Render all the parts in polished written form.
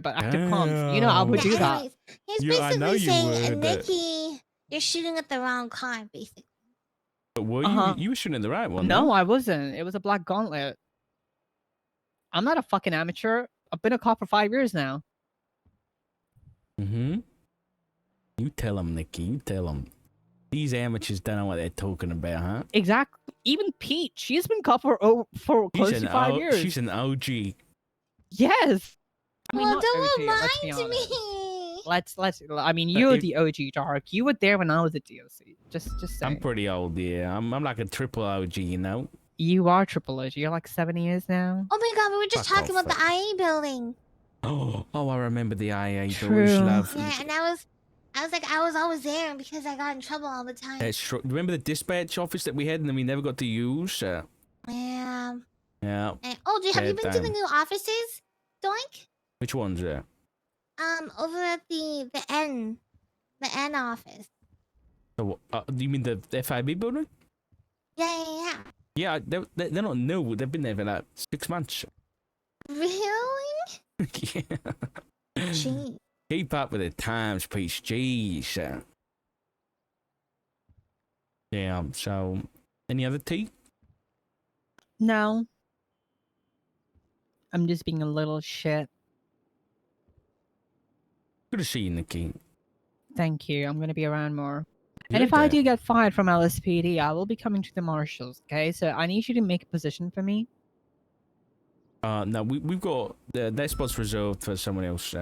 but active comms. You know I would do that. Anyways, he's Yeah, I know basically you saying, would. Nikki, you're shooting at the wrong car, basically. But were you were shooting at the right one? No, I wasn't. It was a black gauntlet. I'm not a fucking amateur. I've been a cop for 5 years now. Mm-hmm. You tell them, Nikki. You tell them. These amateurs don't know what they're talking about, huh? Exactly. Even Pete, she's been cop for close to 5 years. She's an OG. Yes. I mean, Well, not don't OG, let's be remind honest. me. Let's. I mean, you're the OG, Dark. You were there when I was a DOC. Just saying. I'm pretty old, yeah. I'm like a triple OG, you know. You are triple OG. You're like 7 years now. Oh my god, we were just talking about the IA building. Oh, I remember the IA True. doors. Lovely. Yeah, and I was always there because I got in trouble all the time. That's true. Remember the dispatch office that we had and then we never got to use? Yeah. Yeah. And, oh, have you been to the new offices, Doink? Which one's there? Over at the N office. So, do you mean the FIB building? Yeah. Yeah, they're not new. They've been there for like 6 months. Really? Yeah. Gee. Keep up with the times, please. Jeez. Yeah, so, any other tea? No. I'm just being a little shit. Good to see you, Nikki. Thank you. I'm going to be around more. You And if did I that. do get fired from LSPD, I will be coming to the marshals, okay? So I need you to make a position for me. No, we've got that spot's reserved for someone else.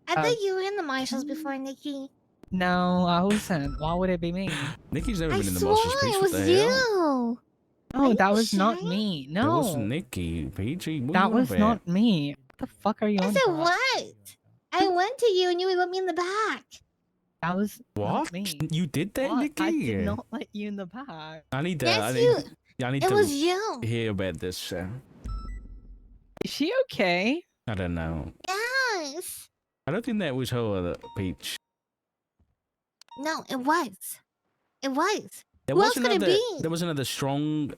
I thought you were in the marshals before, Nikki. No, I wasn't. Why would it be me? Nikki's never I been in the swore marshals piece. it What was the hell? you. No, that was sure? not me. That No, wasn't Nikki, PG. What that you on was about? not me. What the fuck are you on Yes, it about? was. I went to you and you would let me in the back. That was What? not me. You did that, What? Nikki? I did not let you in the back. I need to. Yes, I need It to was you. hear about this. Is she okay? I don't know. Yes. I don't think that was her, Peach. No, it was. It was. There Who was else could it another. be? There was another strong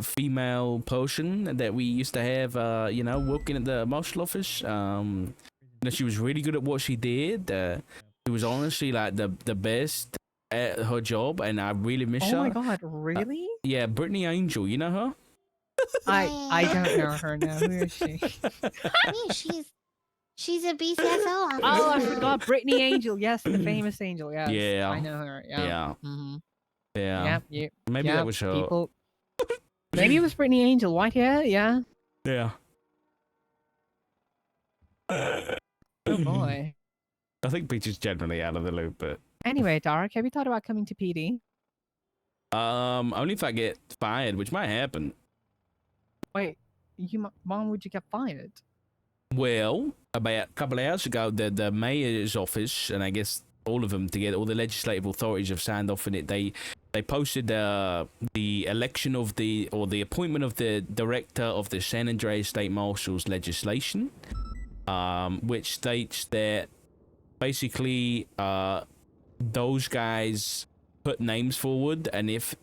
female person that we used to have. You know, working at the marshal office. You know, she was really good at what she did. She was honestly like the best at her job, and I really miss her. Oh my god, really? Yeah, Brittany Angel. You know her? I don't know her now. Who is she? I mean, she's a BCSO officer. Oh, I forgot. Brittany Angel. Yes, the famous Angel. Yes. Yeah. I know her. Yeah. Yeah. Mm-hmm. Yeah. Yeah. Maybe yeah, that was her. People. Maybe it was Brittany Angel. White hair. Yeah. Yeah. Oh boy. I think Peach is generally out of the loop, but Anyway, Dark, have you thought about coming to PD? only if I get fired, which might happen. Wait, why would you get fired? Well, about a couple of hours ago, the mayor's office, and I guess all of them together, all the legislative authorities have signed off on it. They posted the election of the appointment of the director of the San Andreas State Marshal's legislation, which states that basically those guys put names forward, and if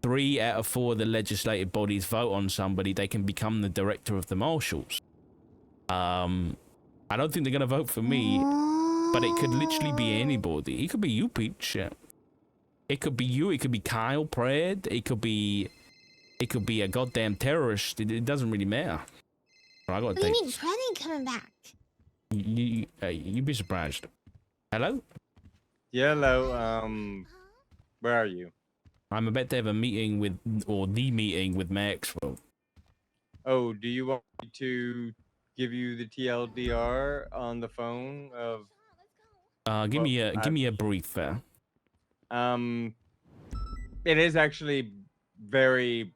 3 out of 4 of the legislative bodies vote on somebody, they can become the director of the marshals. I don't think they're gonna vote for me, but it could literally be anybody. It could be you, Peach. It could be you. It could be Kyle Pratt. It could be a goddamn terrorist. It doesn't really matter. I gotta What do you mean, Pratt ain't coming back? You'd be surprised. Hello? Yeah, hello. Where are you? I'm about to have a meeting with, or the meeting with Maxwell. Oh, do you want me to give you the TLDR on the phone of? Give me a brief. It is actually very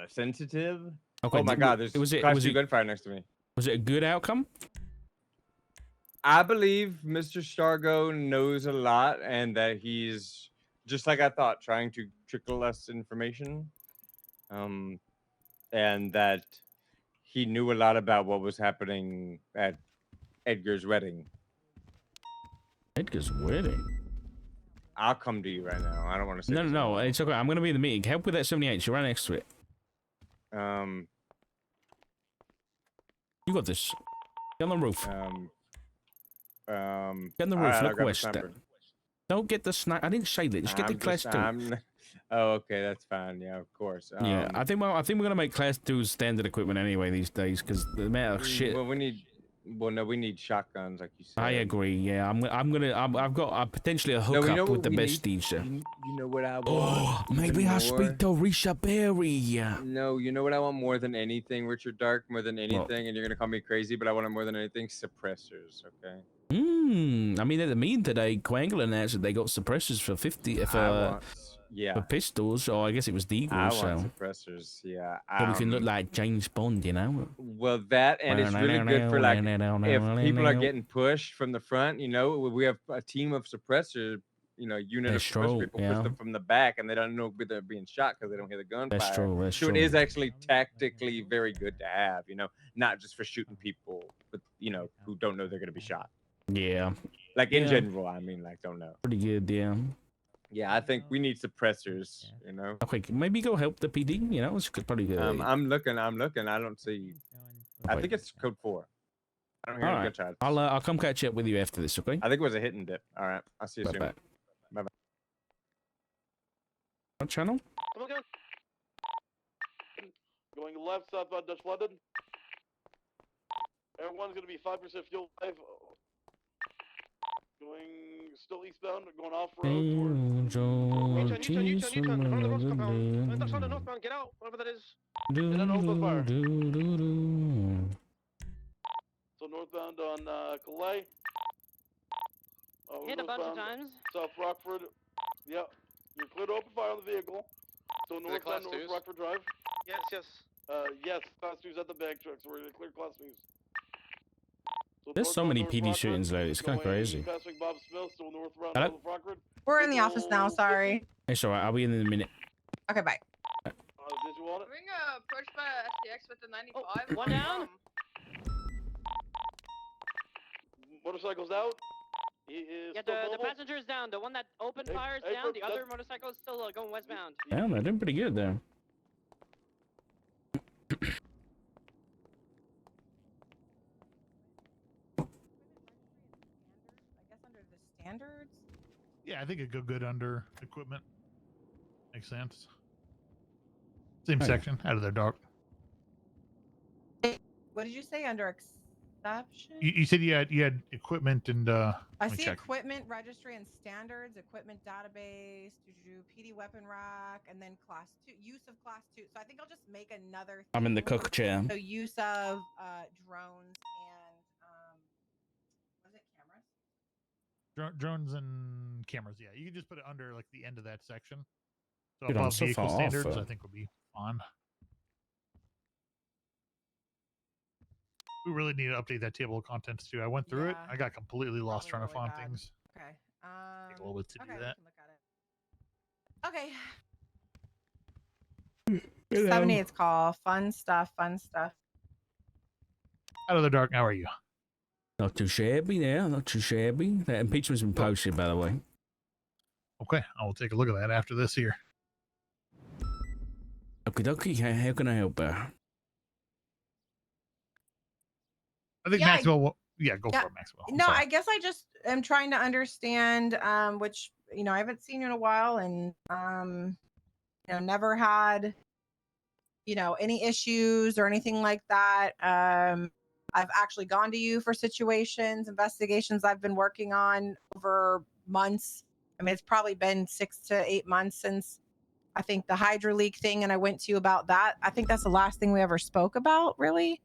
sensitive. Okay. Oh my God, there's Class 2 gunfire next to me. Was it a good outcome? I believe Mr. Stargo knows a lot, and that he's just like I thought, trying to trickle us information. And that he knew a lot about what was happening at Edgar's wedding. Edgar's wedding? I'll come to you right now. I don't want to say. No, it's okay. I'm gonna be in the meeting. Help with that 78. She's right next to it. You got this. Get on the roof. Get on the all roof. right, No I'll grab a question. sniper. Don't get the snipe. I didn't say that. Just get the class 2. Oh, okay, that's fine. Yeah, of course. Yeah, I think we're gonna make class 2 standard equipment anyway these days because the amount of shit. Well, we need shotguns, like you said. I agree. Yeah, I've got potentially a No, you know hookup with what the we best need? teacher. You know what I want? Oh, maybe even I'll speak to more? Risha Berry. No, you know what I want more than anything, Richard Dark, more than anything, and you're gonna call me crazy, but I want it more than anything, suppressors. Okay. I mean, at the meeting today, Quangle announced that they got suppressors for 50 for pistols. So I guess it was the I Eagle. want So suppressors. Yeah. so we can look like James Bond, you know. Well, that and it's really good for like if people are getting pushed from the front. You know, we have a team of suppressors. You know, unit That's of suppressor true, people yeah. push them from the back, and they don't know they're being shot because they don't hear the gunfire. That's true. That's So true. it is actually tactically very good to have. You know, not just for shooting people, but you know, who don't know they're gonna be shot. Yeah. Like in general, I mean, like don't know. Pretty good, yeah. Yeah, I think we need suppressors. You know. Okay, maybe go help the PD. You know, it's probably good. I'm looking. I don't see. I think it's code 4. I don't hear any gunshots. I'll come catch up with you after this, okay? I think it was a hit and dip. All right, I'll see you soon. Bye. Bye. What channel? Going left, southbound Dutch London. Everyone's gonna be 5% fuel 5. Going still eastbound, going off road. U-turn, front of the Ross compound. Dutch London northbound, get out, whatever that is. Get an open fire. So northbound on Calais. Hit a bunch of times. South Rockford. Yep. You're clear to open fire on the vehicle. So northbound North Rockford Drive. Yes. Yes, class 2's at the bag truck, so we're gonna clear class 2's. So There's so many PD shootings though, it's kind of crazy. Passing Bob Smith, so north around Hello? Rockford. We're in the office now, sorry. It's alright, I'll be in a minute. Okay, bye. Did you want it? Being approached by SDX with the 95. Oh, one down. Motorcycle's out. He is Yeah, still the mobile. passenger is down. The one that opened fire is hey, down. The that- other motorcycle is still going westbound. Yeah, they're doing pretty good there. I guess under the standards. Yeah, I think it go good under equipment. Makes sense. Same section, out of their dark. What did you say under exception? You said you had equipment and I let me see check. equipment registry and standards, equipment database, PD weapon rack, and then class 2, use of class 2. So I think I'll just make another. I'm in the thing. cook chair. So use of drones and was it cameras? Drones and cameras. Yeah, you can just put it under like the end of that section. So Dude, I'm above so vehicle far off, standards, though. I think will be fine. We really need to update that table of contents too. I went through it. Yeah. I got completely lost trying to Probably find really bad. things. Okay. Take a little bit to Okay, do we that. can look at it. Okay. 78's call. Fun stuff. Out of the dark. How are you? Not too shabby now, not too shabby. That impeachment's been posted, by the way. Okay, I will take a look at that after this here. Okie dokie, how can I help her? I think Yeah, Maxwell will. Yeah, go yeah. for it, Maxwell. I'm No, sorry. I guess I just am trying to understand, which, I haven't seen you in a while and, never had, any issues or anything like that. I've actually gone to you for situations, investigations I've been working on over months. I mean, it's probably been 6 to 8 months since I think the Hydra leak thing, and I went to you about that. I think that's the last thing we ever spoke about, really.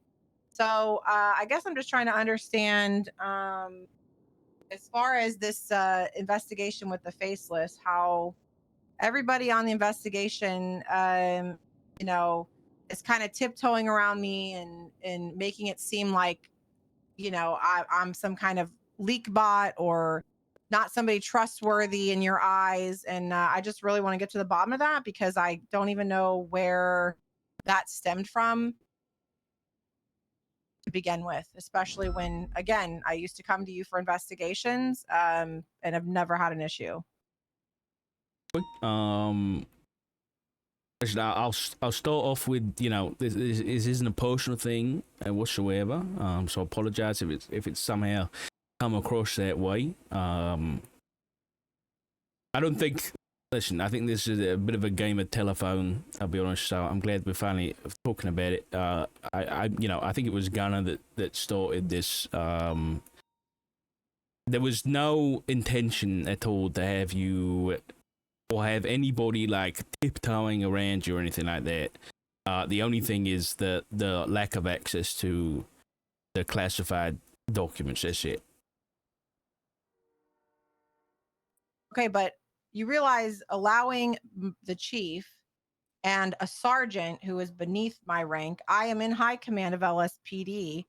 So I guess I'm just trying to understand, as far as this investigation with the faceless, how everybody on the investigation, is kind of tiptoeing around me and making it seem like, I'm some kind of leak bot or not somebody trustworthy in your eyes. And I just really want to get to the bottom of that because I don't even know where that stemmed from to begin with, especially when, again, I used to come to you for investigations and I've never had an issue. listen, I'll start off with, you know, this isn't a personal thing whatsoever. So I apologize if it's somehow come across that way. I don't think. Listen, I think this is a bit of a game of telephone. I'll be honest. So I'm glad we're finally talking about it. I think it was Gunner that started this. There was no intention at all to have you or have anybody like tiptoeing around you or anything like that. The only thing is the lack of access to the classified documents. That's it. Okay, but you realize allowing the chief and a sergeant who is beneath my rank, I am in high command of LSPD,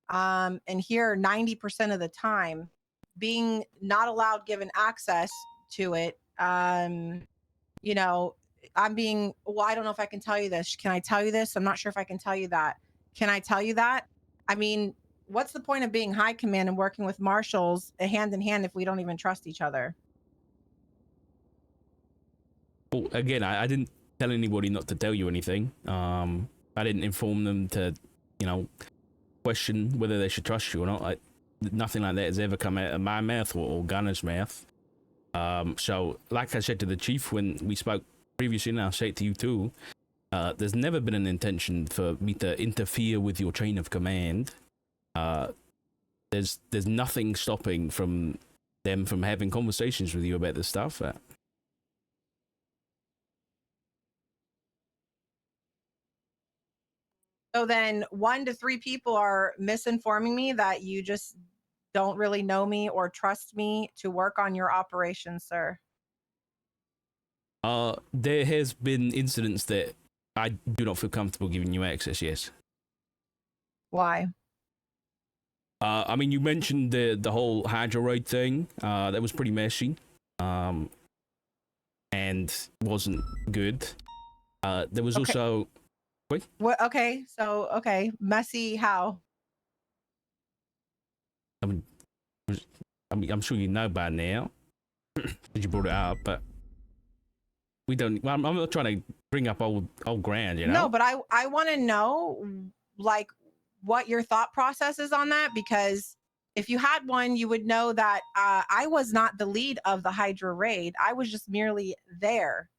and here 90% of the time, being not allowed given access to it, you know, I'm being, well, I don't know if I can tell you this. Can I tell you this? I'm not sure if I can tell you that. Can I tell you that? I mean, what's the point of being high command and working with marshals hand in hand if we don't even trust each other? Well, again, I didn't tell anybody not to tell you anything. I didn't inform them to, you know, question whether they should trust you or not. Nothing like that has ever come out of my mouth or Gunner's mouth. So, like I said to the chief when we spoke previously, and I'll say it to you too, there's never been an intention for me to interfere with your chain of command. There's nothing stopping from them from having conversations with you about this stuff. So then 1 to 3 people are misinforming me that you just don't really know me or trust me to work on your operation, sir. There has been incidents that I do not feel comfortable giving you access, yes. Why? I mean, you mentioned the whole Hydra raid thing. That was pretty messy. And wasn't good. There was also... Wait? What? Okay, so, okay. Messy how? I mean, I'm sure you know by now. Because you brought it up, but... We don't... Well, I'm not trying to bring up old ground, you know? No, but I want to know, like, what your thought process is on that, because if you had one, you would know that I was not the lead of the Hydra raid. I was just merely there.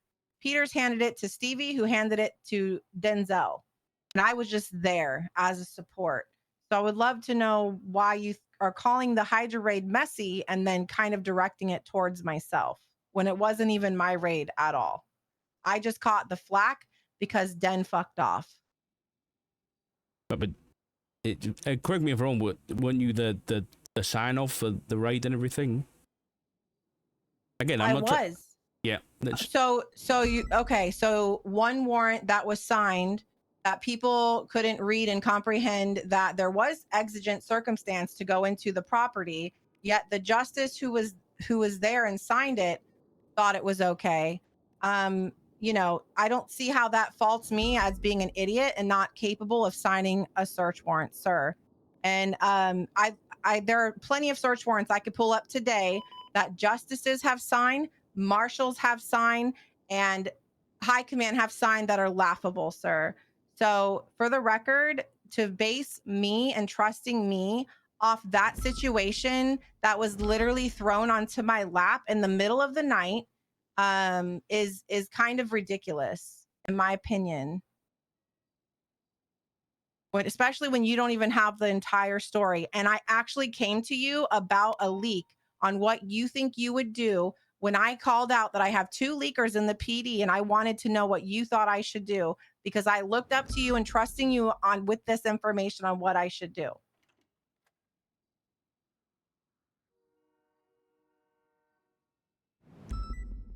Peters handed it to Stevie, who handed it to Denzel. And I was just there as a support. So I would love to know why you are calling the Hydra raid messy and then kind of directing it towards myself when it wasn't even my raid at all. I just caught the flack because Den fucked off. But correct me if I'm wrong, weren't you the sign off for the raid and everything? Again, I'm not. I was. Yeah. So you okay? So one warrant that was signed that people couldn't read and comprehend that there was exigent circumstance to go into the property, yet the justice who was there and signed it thought it was okay. You know, I don't see how that faults me as being an idiot and not capable of signing a search warrant, sir. And there are plenty of search warrants I could pull up today that justices have signed, marshals have signed, and high command have signed that are laughable, sir. So for the record, to base me and trusting me off that situation that was literally thrown onto my lap in the middle of the night is kind of ridiculous, in my opinion. But especially when you don't even have the entire story. And I actually came to you about a leak on what you think you would do when I called out that I have 2 leakers in the PD, and I wanted to know what you thought I should do because I looked up to you and trusting you on with this information on what I should do.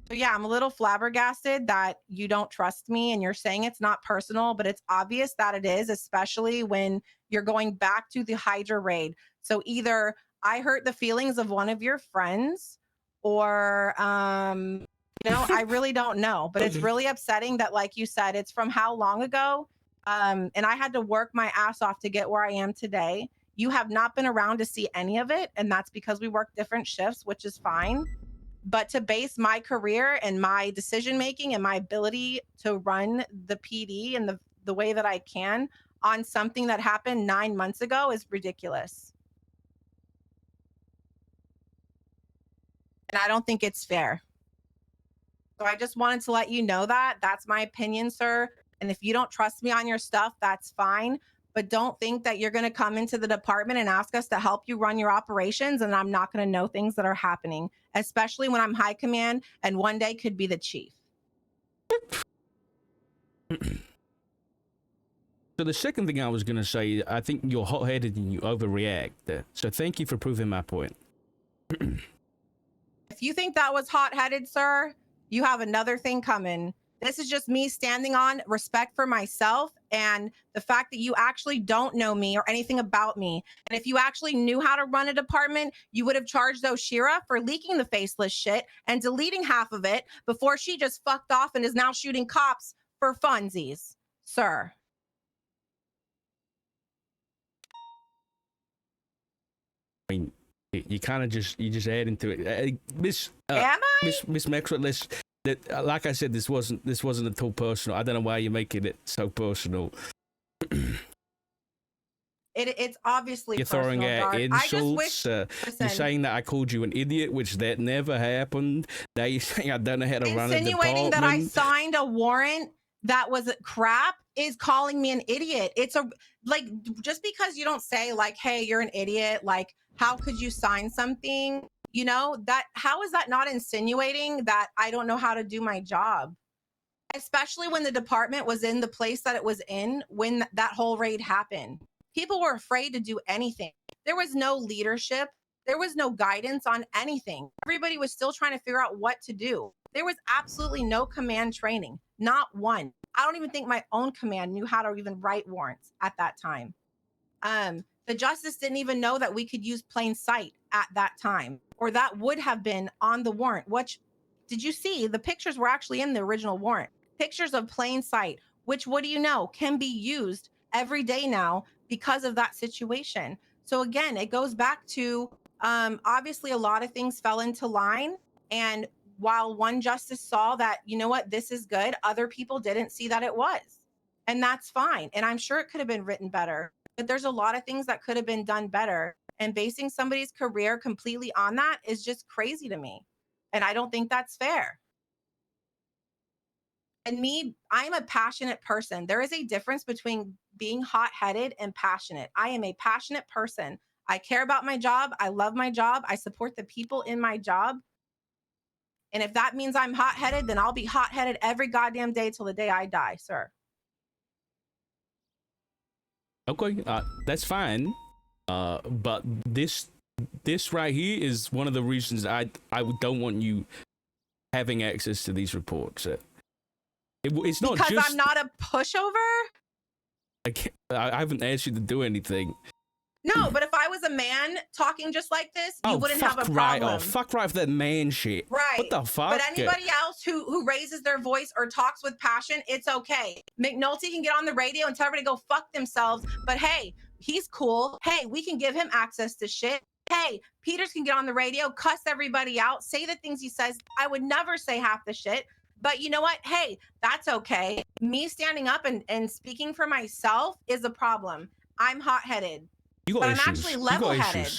So yeah, I'm a little flabbergasted that you don't trust me and you're saying it's not personal, but it's obvious that it is, especially when you're going back to the Hydra raid. So either I hurt the feelings of one of your friends or you know, I really don't know, but it's really upsetting that, like you said, it's from how long ago? And I had to work my ass off to get where I am today. You have not been around to see any of it, and that's because we work different shifts, which is fine. But to base my career and my decision making and my ability to run the PD and the way that I can on something that happened 9 months ago is ridiculous. And I don't think it's fair. So I just wanted to let you know that. That's my opinion, sir. And if you don't trust me on your stuff, that's fine. But don't think that you're going to come into the department and ask us to help you run your operations and I'm not going to know things that are happening, especially when I'm high command and one day could be the chief. So the second thing I was going to say, I think you're hot-headed and you overreact. So thank you for proving my point. If you think that was hot-headed, sir, you have another thing coming. This is just me standing on respect for myself and the fact that you actually don't know me or anything about me. And if you actually knew how to run a department, you would have charged Oshira for leaking the faceless shit and deleting half of it before she just fucked off and is now shooting cops for funsies, sir. I mean, you kind of just add into it, Miss Maxwell. Like I said, this wasn't at all personal. I don't know why you're making it so personal. It's obviously you're throwing out insults. Listen, you're saying that I called you an idiot, which that never happened. Now you're saying I don't know how to run a department. Insinuating that I signed a warrant that was crap is calling me an idiot. It's just because you don't say like, hey, you're an idiot, like how could you sign something? You know, that how is that not insinuating that I don't know how to do my job? Especially when the department was in the place that it was in when that whole raid happened. People were afraid to do anything. There was no leadership. There was no guidance on anything. Everybody was still trying to figure out what to do. There was absolutely no command training, not one. I don't even think my own command knew how to even write warrants at that time. The justice didn't even know that we could use plain sight at that time, or that would have been on the warrant. Which, did you see? The pictures were actually in the original warrant. Pictures of plain sight, which, what do you know, can be used every day now because of that situation. So again, it goes back to obviously a lot of things fell into line. And while one justice saw that, you know what, this is good, other people didn't see that it was. And that's fine. And I'm sure it could have been written better. But there's a lot of things that could have been done better. And basing somebody's career completely on that is just crazy to me. And I don't think that's fair. And me, I'm a passionate person. There is a difference between being hot-headed and passionate. I am a passionate person. I care about my job. I love my job. I support the people in my job. And if that means I'm hot-headed, then I'll be hot-headed every goddamn day till the day I die, sir. Okay, that's fine. But this right here is one of the reasons I don't want you having access to these reports. It's not because just I'm not a pushover. I haven't asked you to do anything. No, but if I was a man talking just like this, you wouldn't have a problem. Fuck right for that man shit. Right. What the fuck? But anybody else who raises their voice or talks with passion, it's okay. McNulty can get on the radio and tell everybody to go fuck themselves. But hey, he's cool. Hey, we can give him access to shit. Hey, Peters can get on the radio, cuss everybody out, say the things he says. I would never say half the shit. But you know what? Hey, that's okay. Me standing up and speaking for myself is a problem. I'm hot-headed. You got issues. I'm actually level-headed.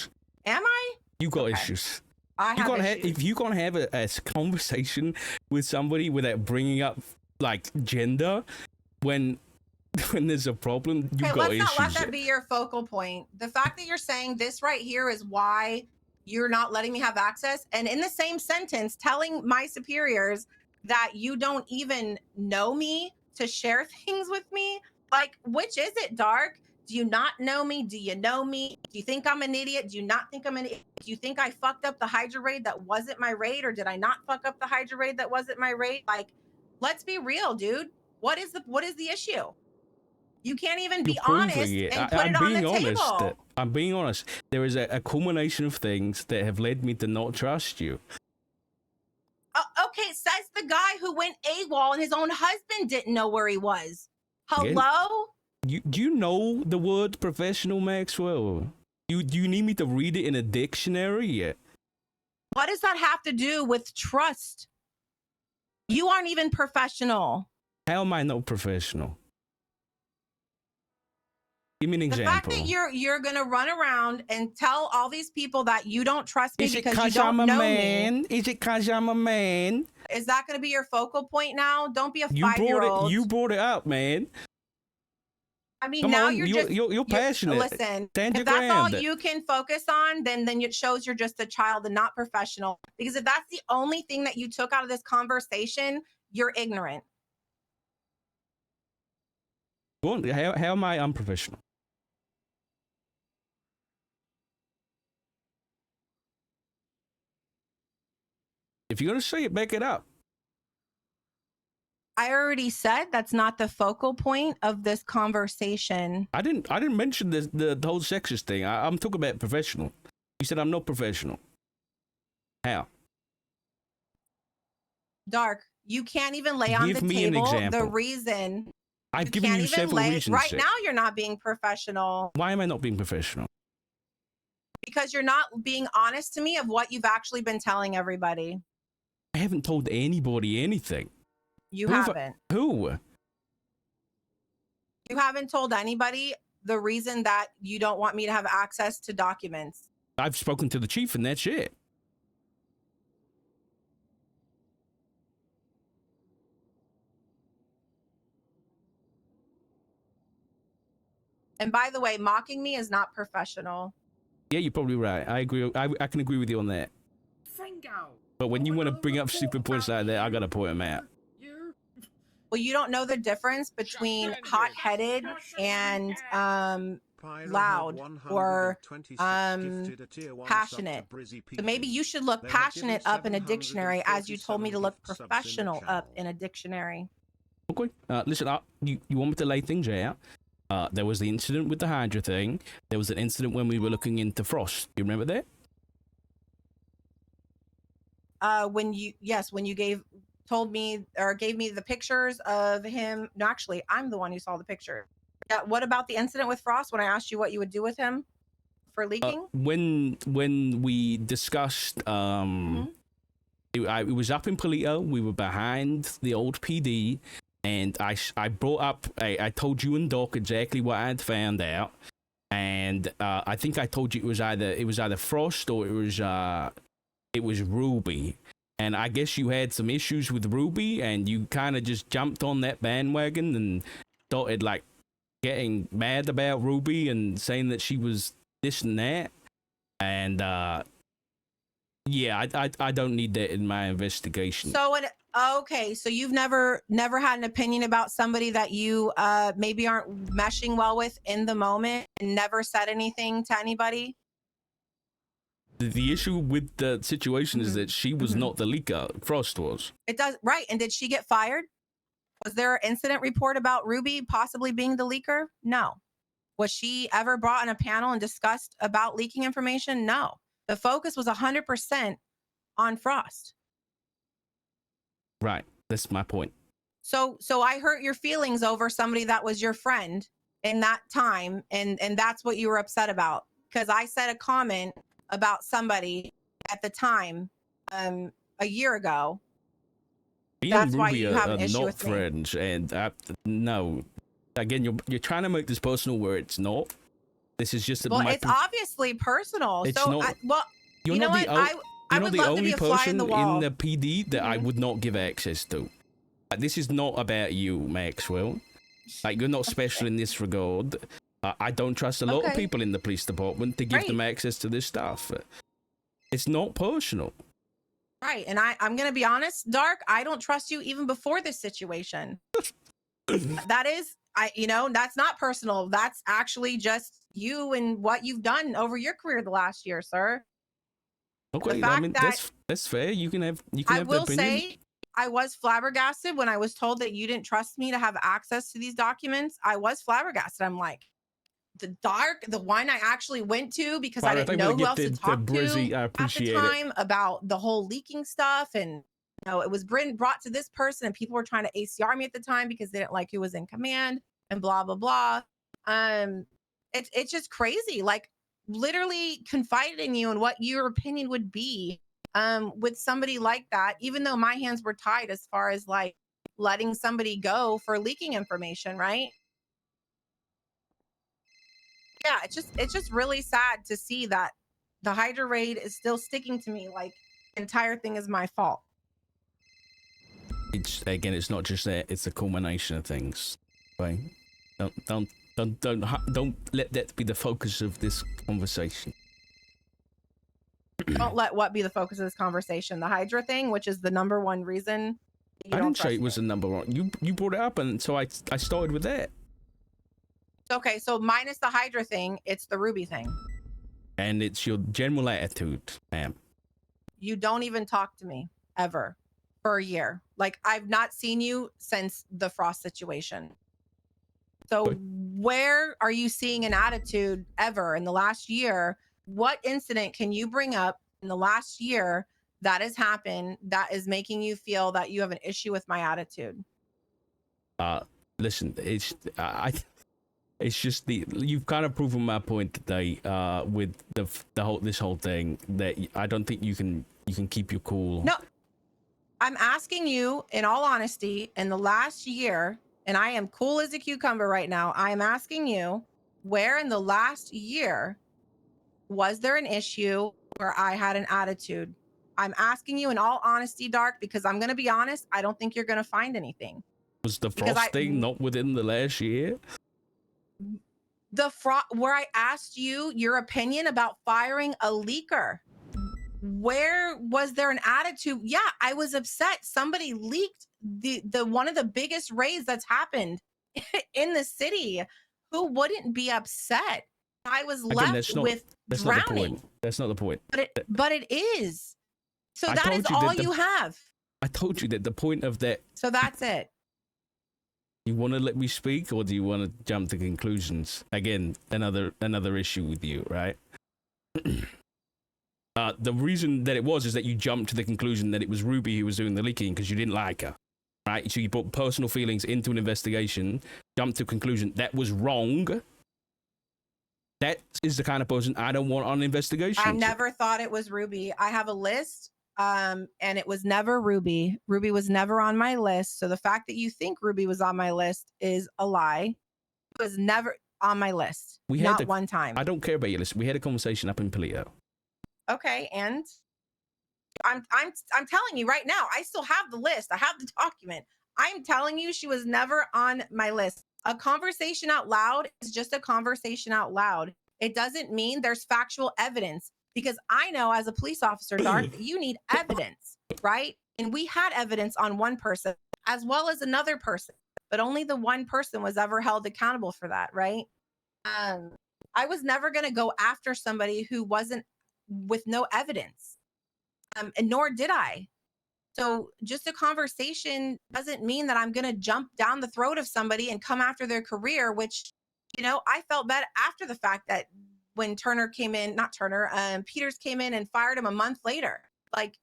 Am I? You got issues. I have issues. If you're gonna have a conversation with somebody without bringing up like gender, when there's a problem, you got issues. Let's not let that be your focal point. The fact that you're saying this right here is why you're not letting me have access, and in the same sentence, telling my superiors that you don't even know me to share things with me. Like, which is it, Dark? Do you not know me? Do you know me? Do you think I'm an idiot? Do you not think I'm an idiot? Do you think I fucked up the Hydra raid that wasn't my raid? Or did I not fuck up the Hydra raid that wasn't my raid? Like, let's be real, dude. What is the issue? You can't even be honest and put it on the table. I'm being honest. There is a culmination of things that have led me to not trust you. Okay, says the guy who went AWOL and his own husband didn't know where he was. Hello? Do you know the word professional, Maxwell? Do you need me to read it in a dictionary yet? What does that have to do with trust? You aren't even professional. How am I not professional? Give me an The example. fact that you're gonna run around and tell all these people that you don't trust me Is it because you because don't I'm a know man? me. Is it because I'm a man? Is that gonna be your focal point now? Don't be a You brought it. 5-year-old. You brought it up, man. I mean, Come now on, you're passionate. Listen, Stand your if that's all ground. you can focus on, then it shows you're just a child and not professional. Because if that's the only thing that you took out of this conversation, you're ignorant. Go on, how am I unprofessional? If you're gonna say it, back it up. I already said that's not the focal point of this conversation. I didn't mention the whole sexist thing. I'm talking about professional. You said I'm not professional. How? Dark, you can't even lay on Give the me an table example. the reason. I've given can't you even several reasons. Right Sir. now, you're not being professional Why am I not being professional? because you're not being honest to me of what you've actually been telling everybody. I haven't told anybody anything. You Who have haven't. Who? You haven't told anybody the reason that you don't want me to have access to documents. I've spoken to the chief and that's it. And by the way, mocking me is not professional. Yeah, you're probably right. I agree. I can agree with you on that. But when you want to bring up stupid points like that, I gotta point them out. Well, you don't know the difference between hot-headed and loud or passionate. So maybe you should look passionate up in a dictionary as you told me to look professional up in a dictionary. Okay. Listen, you want me to lay things out? There was the incident with the Hydra thing. There was an incident when we were looking into Frost. You remember that? When you told me or gave me the pictures of him. No, actually, I'm the one who saw the picture. Yeah. What about the incident with Frost when I asked you what you would do with him for leaking? When we discussed, it was up in Polito. We were behind the old PD, and I brought up. I told you and Doc exactly what I had found out, and I think I told you it was either Frost or it was Ruby. And I guess you had some issues with Ruby, and you kind of just jumped on that bandwagon and started like getting mad about Ruby and saying that she was this and that. And yeah, I don't need that in my investigation. So okay, so you've never had an opinion about somebody that you maybe aren't meshing well with in the moment and never said anything to anybody? The issue with the situation is that she was not the leaker. Frost was. It does, right. And did she get fired? Was there an incident report about Ruby possibly being the leaker? No. Was she ever brought on a panel and discussed about leaking information? No. The focus was 100% on Frost. Right. That's my point. So I hurt your feelings over somebody that was your friend in that time, and that's what you were upset about, because I said a comment about somebody at the time a year ago. That's why you have an issue with me. Friends, and no, again, you're trying to make this personal where it's not. This is just it's obviously personal. It's so not. You know what? I would love to be a fly in the wall. In the PD that I would not give access to. This is not about you, Maxwell. Like, you're not special in this regard. I don't trust a lot of people in the police department to give them access to this stuff. It's not personal. Right. And I'm going to be honest, Dark, I don't trust you even before this situation. That is, that's not personal. That's actually just you and what you've done over your career the last year, sir. Okay, I mean, that's fair. You can have the opinion. I will say, I was flabbergasted when I was told that you didn't trust me to have access to these documents. I was flabbergasted. I'm like, the one I actually went to because I didn't know who else to talk to at the time about the whole leaking stuff. And it was brought to this person, and people were trying to ACR me at the time because they didn't like who was in command and blah, blah, blah. It's just crazy. Like, literally confided in you and what your opinion would be with somebody like that, even though my hands were tied as far as like letting somebody go for leaking information, right? Yeah, it's just really sad to see that the Hydra raid is still sticking to me like the entire thing is my fault. It's again, it's not just that; it's a culmination of things. Right? Don't let that be the focus of this conversation. Don't let what be the focus of this conversation. The Hydra thing, which is the #1 reason. I didn't say it was the number one. You brought it up, and so I started with that. Okay, so minus the Hydra thing, it's the Ruby thing. And it's your general attitude, ma'am. You don't even talk to me ever for a year. Like I've not seen you since the Frost situation. So where are you seeing an attitude ever in the last year? What incident can you bring up in the last year that has happened that is making you feel that you have an issue with my attitude? Listen, it's just you've kind of proven my point today with this whole thing that I don't think you can keep your cool. No, I'm asking you in all honesty, in the last year, and I am cool as a cucumber right now. I am asking you, where in the last year was there an issue where I had an attitude? I'm asking you in all honesty, Dark, because I'm going to be honest. I don't think you're going to find anything. Was the Frost thing not within the last year? Where I asked you your opinion about firing a leaker. Where was there an attitude? Yeah, I was upset. Somebody leaked the one of the biggest raids that's happened in the city. Who wouldn't be upset? I was left with drowning. That's not the point. But it is. So that is all you have. I told you that the point of that. So that's it. You want to let me speak, or do you want to jump to conclusions? Again, another issue with you, right? The reason that it was is that you jumped to the conclusion that it was Ruby who was doing the leaking because you didn't like her, right? So you brought personal feelings into an investigation, jumped to a conclusion that was wrong. That is the kind of person I don't want on an investigation. I never thought it was Ruby. I have a list, and it was never Ruby. Ruby was never on my list. So the fact that you think Ruby was on my list is a lie. It was never on my list. Not one time. I don't care about your list. We had a conversation up in Paleo. Okay, and I'm telling you right now, I still have the list. I have the document. I'm telling you, she was never on my list. A conversation out loud is just a conversation out loud. It doesn't mean there's factual evidence, because I know as a police officer, Dark, that you need evidence, right? And we had evidence on one person as well as another person, but only the one person was ever held accountable for that, right? I was never going to go after somebody who wasn't with no evidence, and nor did I. So just a conversation doesn't mean that I'm going to jump down the throat of somebody and come after their career, which, you know, I felt bad after the fact that when Turner came in, not Turner, Peters came in and fired him a month later. Like,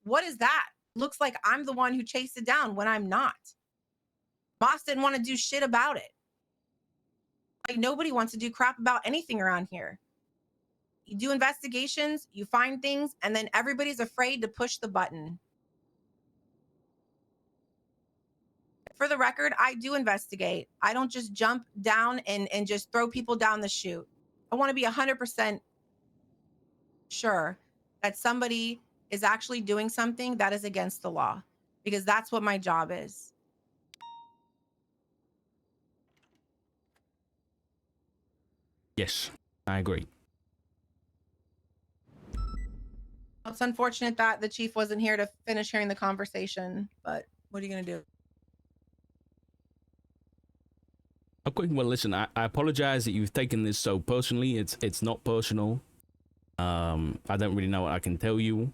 what is that? Looks like I'm the one who chased it down when I'm not. Moss didn't want to do shit about it. Like, nobody wants to do crap about anything around here. You do investigations, you find things, and then everybody's afraid to push the button. For the record, I do investigate. I don't just jump down and just throw people down the chute. I want to be 100% sure that somebody is actually doing something that is against the law, because that's what my job is. Yes, I agree. It's unfortunate that the chief wasn't here to finish hearing the conversation, but what are you going to do? Okay, well, listen, I apologize that you've taken this so personally. It's not personal. I don't really know what I can tell you.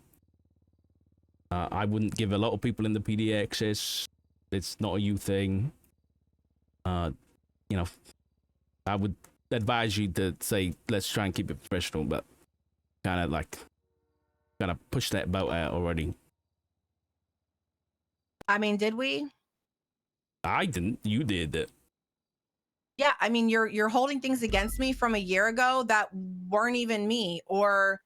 I wouldn't give a lot of people in the PD access. It's not a you thing. You know, I would advise you to say, let's try and keep it professional, but kind of push that boat out already. I mean, did we? I didn't. You did. Yeah, I mean, you're holding things against me from a year ago that weren't even me, or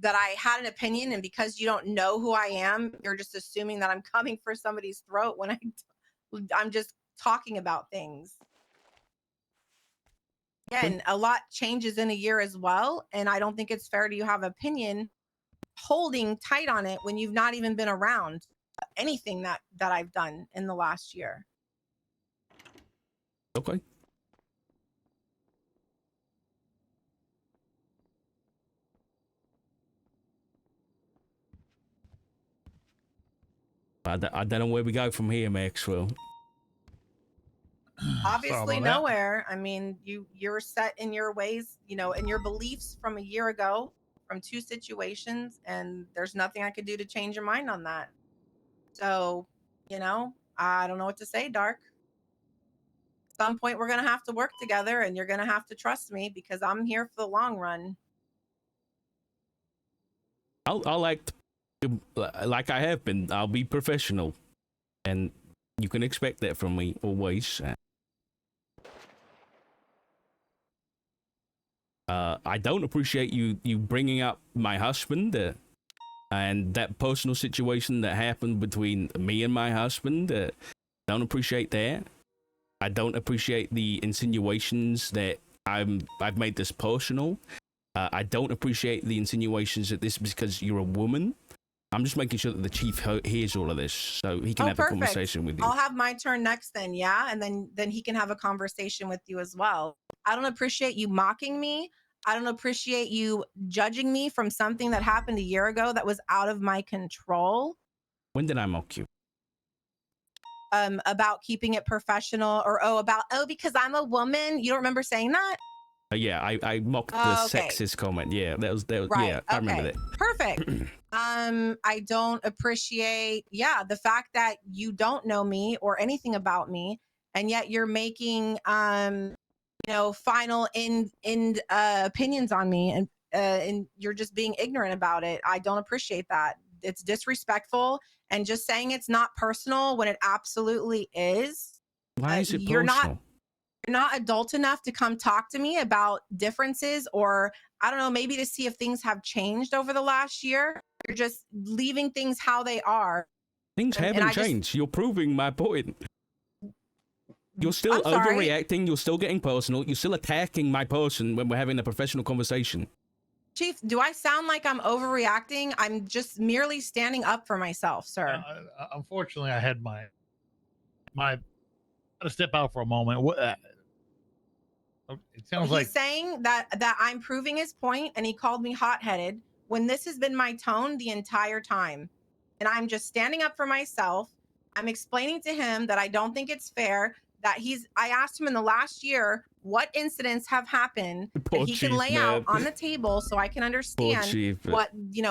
that I had an opinion, and because you don't know who I am, you're just assuming that I'm coming for somebody's throat when I'm just talking about things. Again, a lot changes in a year as well, and I don't think it's fair to you have opinion holding tight on it when you've not even been around anything that I've done in the last year. Okay. I don't know where we go from here, Maxwell. Obviously nowhere. I mean, you're set in your ways, you know, in your beliefs from a year ago, from 2 situations, and there's nothing I could do to change your mind on that. So, you know, I don't know what to say, Dark. At some point we're gonna have to work together, and you're gonna have to trust me because I'm here for the long run. I'll act like I have been. I'll be professional, and you can expect that from me always. I don't appreciate you bringing up my husband and that personal situation that happened between me and my husband. Don't appreciate that. I don't appreciate the insinuations that I've made this personal. I don't appreciate the insinuations that this is because you're a woman. I'm just making sure that the chief hears all of this so he can have a conversation with you. I'll have my turn next then, yeah? And then he can have a conversation with you as well. I don't appreciate you mocking me. I don't appreciate you judging me from something that happened a year ago that was out of my control. When did I mock you? About keeping it professional, or because I'm a woman. You don't remember saying that? Yeah, I mocked the sexist comment. Yeah, that was right. Yeah, I remember that. Perfect. I don't appreciate, the fact that you don't know me or anything about me, and yet you're making final end opinions on me, and you're just being ignorant about it. I don't appreciate that. It's disrespectful, and just saying it's not personal when it absolutely is. Why is it personal? You're not adult enough to come talk to me about differences, or I don't know, maybe to see if things have changed over the last year. You're just leaving things how they are. Things haven't changed. You're proving my point. You're still overreacting. You're still getting personal. You're still attacking my person when we're having a professional conversation. Chief, do I sound like I'm overreacting? I'm just merely standing up for myself, sir. Unfortunately, I had my to step out for a moment. It sounds like he's saying that I'm proving his point, and he called me hot-headed when this has been my tone the entire time. And I'm just standing up for myself. I'm explaining to him that I don't think it's fair that I asked him in the last year what incidents have happened that he can lay out on the table so I can understand what,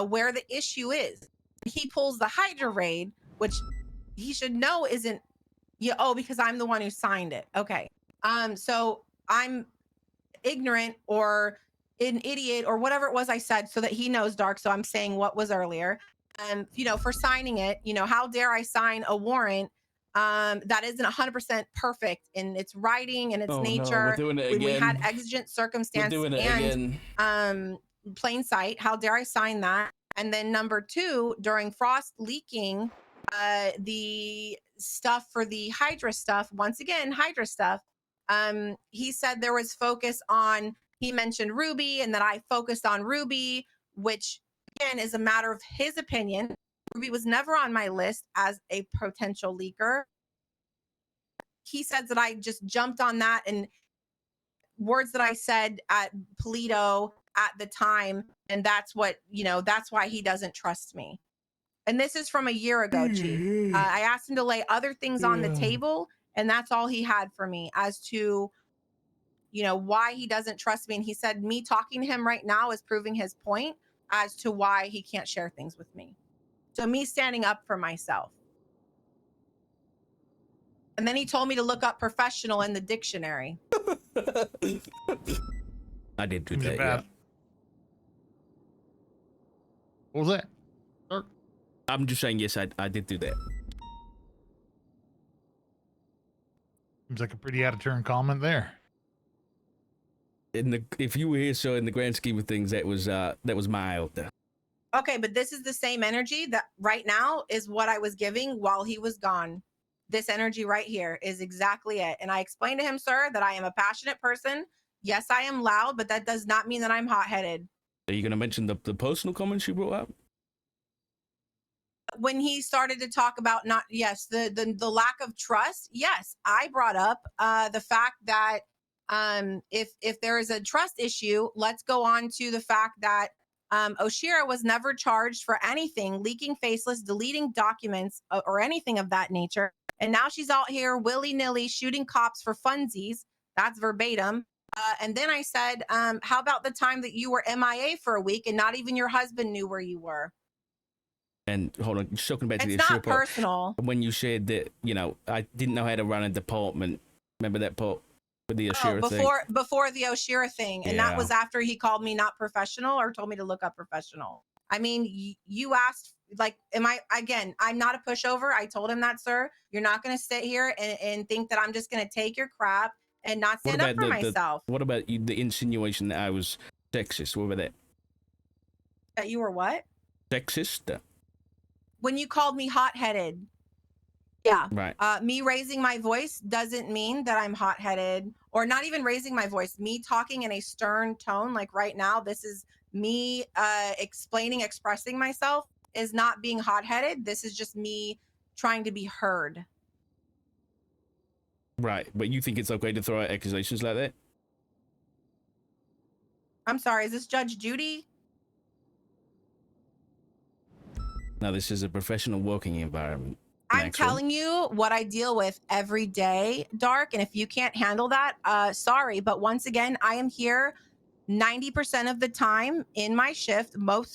where the issue is. He pulls the Hydra raid, which he should know isn't, because I'm the one who signed it. Okay. So I'm ignorant or an idiot or whatever it was I said so that he knows, Dark. So I'm saying what was earlier. For signing it, how dare I sign a warrant that isn't 100% perfect in its writing and its nature. No, we're doing it again. We had exigent circumstances and plain sight. How dare I sign that? And then number 2, during Frost leaking the stuff for the Hydra stuff, once again, Hydra stuff, he said there was focus on, he mentioned Ruby, and that I focused on Ruby, which again is a matter of his opinion. Ruby was never on my list as a potential leaker. He said that I just jumped on that, and words that I said at Polito at the time, and that's what, that's why he doesn't trust me. And this is from a year ago, Chief. I asked him to lay other things on the table, and that's all he had for me as to, why he doesn't trust me. And he said me talking to him right now is proving his point as to why he can't share things with me. So me standing up for myself. And then he told me to look up professional in the dictionary. I did do that, yeah. What was that? I'm just saying, yes, I did do that. Seems like a pretty out of turn comment there. If you were here, so in the grand scheme of things, that was mild. Okay, but this is the same energy that right now is what I was giving while he was gone. This energy right here is exactly it. And I explained to him, sir, that I am a passionate person. Yes, I am loud, but that does not mean that I'm hot-headed. Are you going to mention the personal comments you brought up? When he started to talk about the lack of trust, yes, I brought up the fact that if there is a trust issue, let's go on to the fact that Oshira was never charged for anything, leaking faceless, deleting documents, or anything of that nature. And now she's out here willy-nilly shooting cops for funsies. That's verbatim. And then I said, how about the time that you were MIA for a week and not even your husband knew where you were? And hold on, just talking back to the It's not Oshira part. personal. When you said that, you know, I didn't know how to run a department. Remember that part with the Oshira thing? Before the Oshira thing. And that was after he called me not professional or told me to look up professional. I mean, you asked, like, I'm not a pushover. I told him that, sir. You're not going to sit here and think that I'm just going to take your crap and not stand up for myself. What about the insinuation that I was sexist? What about that? That you were what? Sexist? When you called me hot-headed. Yeah. Right. Me raising my voice doesn't mean that I'm hot-headed, or not even raising my voice. Me talking in a stern tone, like right now, this is me expressing myself, is not being hot-headed. This is just me trying to be heard. Right. But you think it's okay to throw out accusations like that? I'm sorry, is this Judge Judy? No, this is a professional working environment. I'm telling you what I deal with every day, Dark. And if you can't handle that, sorry. But once again, I am here 90% of the time in my shift, all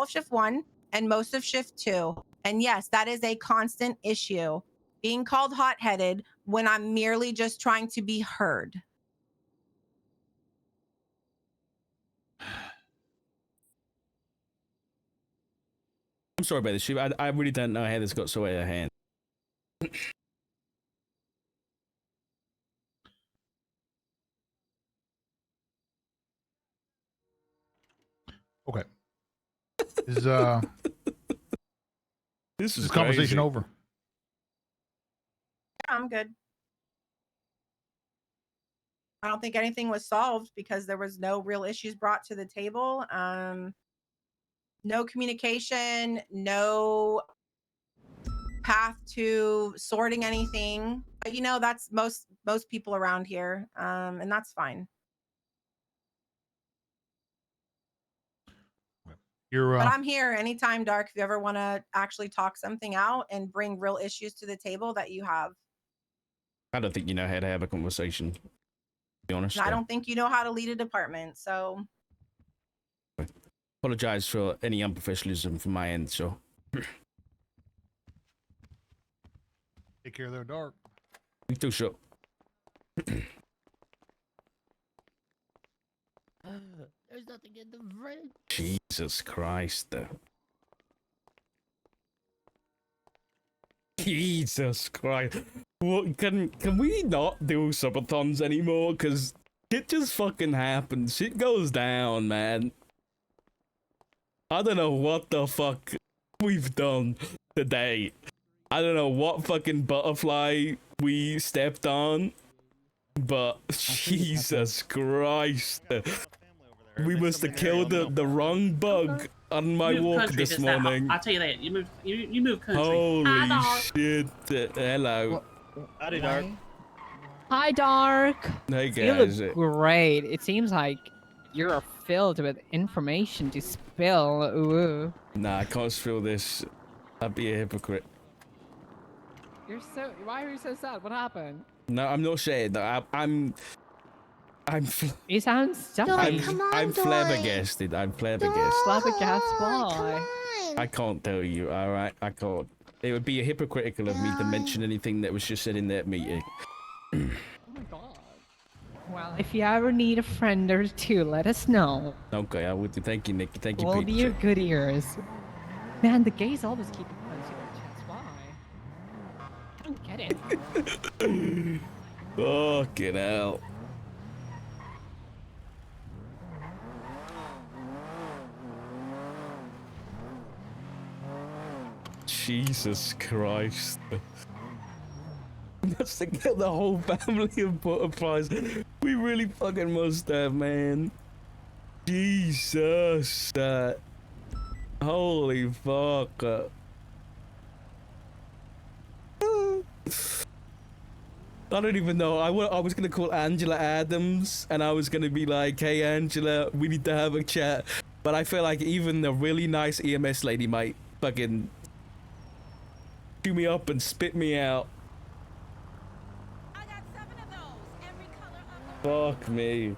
of shift 1 and most of shift 2. And yes, that is a constant issue. Being called hot-headed when I'm merely just trying to be heard. I'm sorry about this, Shiv. I really don't know how this got so out of hand. Okay. Is this is conversation crazy. over? Yeah, I'm good. I don't think anything was solved because there was no real issues brought to the table. No communication, no path to sorting anything. But you know, that's most people around here. And that's fine. But I'm here anytime, Dark, if you ever want to actually talk something out and bring real issues to the table that you have. I don't think you know how to have a conversation, to be honest. And I don't think you know how to lead a department, so. Apologize for any unprofessionalism from my end, so. Take care of their Dark. You too, sure. There's nothing in the fridge. Jesus Christ. Jesus Christ. What, can we not do subathons anymore? Because it just fucking happens. Shit goes down, man. I don't know what the fuck we've done today. I don't know what fucking butterfly we stepped on. But Jesus Christ. We must have killed the wrong bug on my walk this morning. I'll tell you that. You move country. Holy shit. Hello. Howdy, Dark. Hi, Dark. Hey, You guys. look great. It seems like you're filled with information to spill. Ooh. Nah, I can't spill this. I'd be a hypocrite. Why are you so sad? What happened? No, I'm not sad. You sound stuffy. I'm flabbergasted. I'm flabbergasted. Flabbergasted? Why? I can't tell you, alright? I can't. It would be hypocritical of me to mention anything that was just said in that meeting. Oh my god. Well, if you ever need a friend or two, let us know. Okay, I would. Thank you, Nikki. Thank you, We'll be Peter. your good ears. Man, the gays always keep it close to their chest. Why? I don't get it. Fucking hell. Jesus Christ. Must have killed the whole family of butterflies. We really fucking must have, man. Jesus. Holy fuck. I don't even know. I was gonna call Angela Adams, and I was gonna be like, "Hey, Angela, we need to have a chat." But I feel like even the really nice EMS lady might fucking chew me up and spit me out. I got 7 of those, every color of the Fuck me.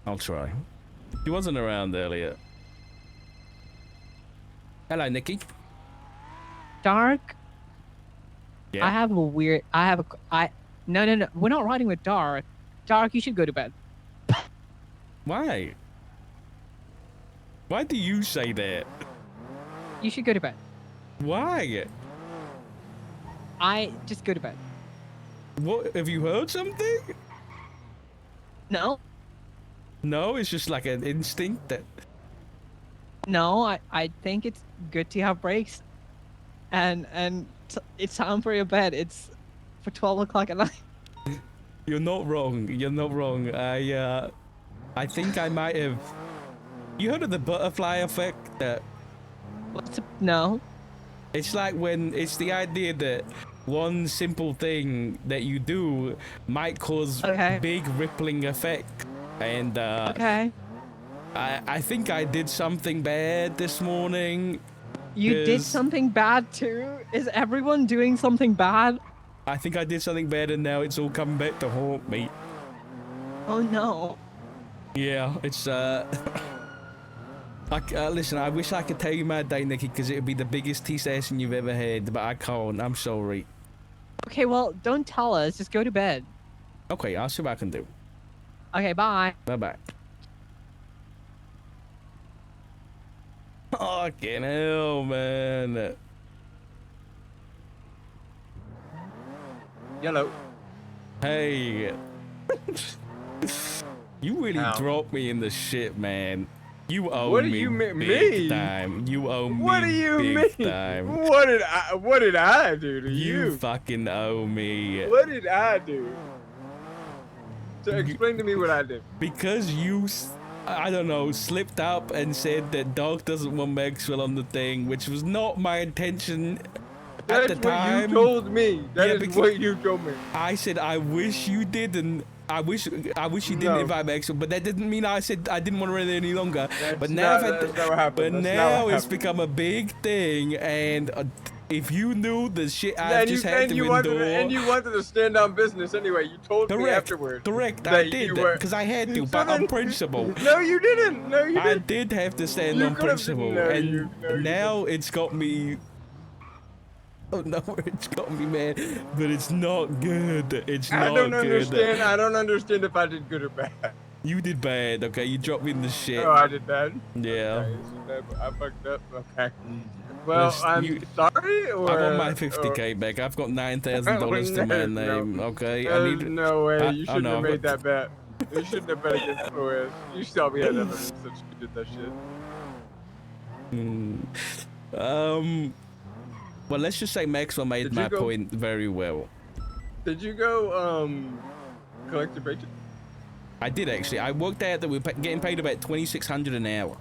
I'll try. He wasn't around earlier. Hello, Nikki. Dark. Yeah. I have a weird. No. We're not riding with Dark. Dark, you should go to bed. Why? Why do you say that? You should go to bed. Why? I just go to bed. What? Have you heard something? No. No, it's just like an instinct that. No, I think it's good to have breaks, and it's time for your bed. It's for 12 o'clock at night. You're not wrong. You're not wrong. I think I might have. You heard of the butterfly effect? No. It's like when it's the idea that one simple thing that you do might cause big rippling effect, and I think I did something bad this morning. You did something bad too? Is everyone doing something bad? I think I did something bad, and now it's all coming back to haunt me. Oh no. Yeah, it's listen, I wish I could tell you my day, Nikki, because it would be the biggest tea session you've ever had, but I can't. I'm sorry. Okay, well, don't tell us. Just go to bed. Okay, I'll see what I can do. Okay, bye. Bye-bye. Fucking hell, man. Yellow. Hey. You really dropped me in the shit, man. You owe What do me you big me? time. You owe me What do you big mean? time. What did I do to you? You fucking owe me. What did I do? So explain to me what I did. Because you, I don't know, slipped up and said that Dog doesn't want Maxwell on the thing, which was not my intention at the time. That's what you told me. That is what you told me. I said, I wish you didn't. I wish you didn't invite Maxwell, but that didn't mean I said I didn't want to run it any longer. But now, it's become a big thing, and if you knew the shit I just had to endure, and you wanted to stand on business anyway. You told me afterwards. Correct, I did because I had to, but on principle. No, you didn't. No, you didn't. I did have to stand on principle, and now it's got me. Oh no, it's got me, man. But it's not good. It's not good. I don't understand if I did good or bad. You did bad, okay? You dropped me in the shit. Oh, I did bad? Yeah. Okay, I fucked up. Okay. Well, I'm sorry, or... I want my 50K back. I've got $9,000 to my name, okay? There's no way. You shouldn't have made that bet. You shouldn't have bet against OS. You saw me had evidence that you did that shit. Well, let's just say Maxwell made my point very well. Did you go, collect your paycheck? I did, actually. I worked out that we were getting paid about $2,600 an hour.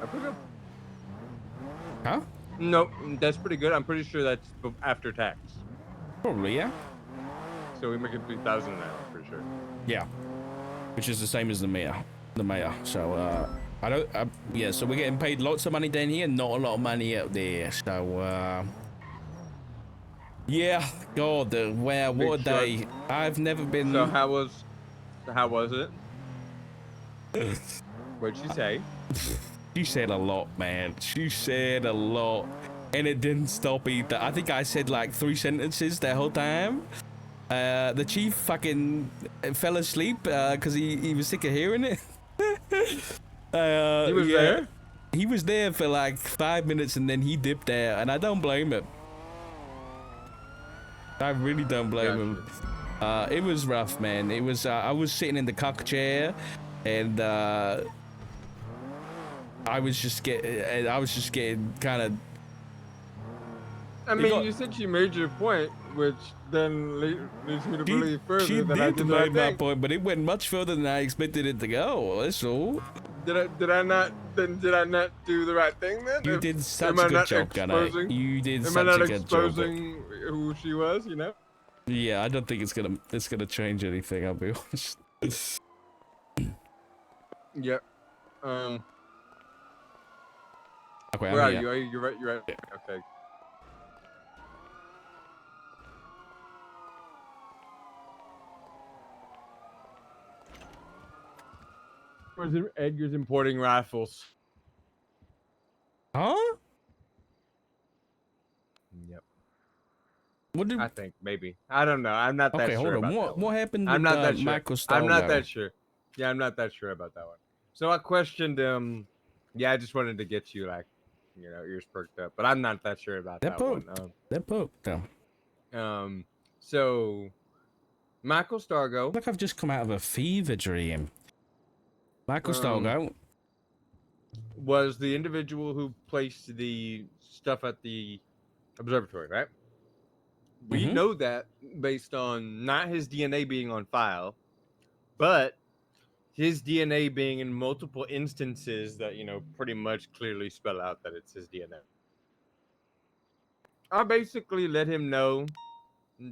I put up. Huh? No, that's pretty good. I'm pretty sure that's after tax. Probably, yeah. So we make it $3,000 an hour, for sure. Yeah. Which is the same as the mayor. So, yeah, so we're getting paid lots of money down here, not a lot of money out there. So, yeah, God, wow, what a day. I've never been. So how was it? What'd she say? She said a lot, man. She said a lot, and it didn't stop either. I think I said like 3 sentences the whole time. The chief fucking fell asleep because he was sick of hearing it. He was there? He was there for like 5 minutes and then he dipped out, and I don't blame him. I really don't blame him. It was rough, man. It was. I was sitting in the cock chair, and I was just getting kind of. I mean, you said she made your point, which then leads me to believe She further that I did did the right make my thing. point, but it went much further than I expected it to go. That's all. Did I not? Then did I not do the right thing then? You did such am a I good not job, Gunnar. exposing? You did Am I such not a good job. exposing who she was? You know? Yeah, I don't think it's gonna change anything. I'll be honest. Yep. Okay, Where I'm are here. you? Are you? You're right. You're right. Okay. Edgar's importing rifles. Huh? Yep. What did? I think maybe. I don't know. I'm not that Okay, sure hold on. about that one. What happened I'm with not that sure. Michael I'm not Stalgo? that sure. Yeah, I'm not that sure about that one. So I questioned him. Yeah, I just wanted to get you like, ears perked up. But I'm not that sure about that one. That poked. So Michael Stargo. Like I've just come out of a fever dream. Michael Stalgo was the individual who placed the stuff at the observatory, right? We know that based on not his DNA being on file, but his DNA being in multiple instances that, pretty much clearly spell out that it's his DNA. I basically let him know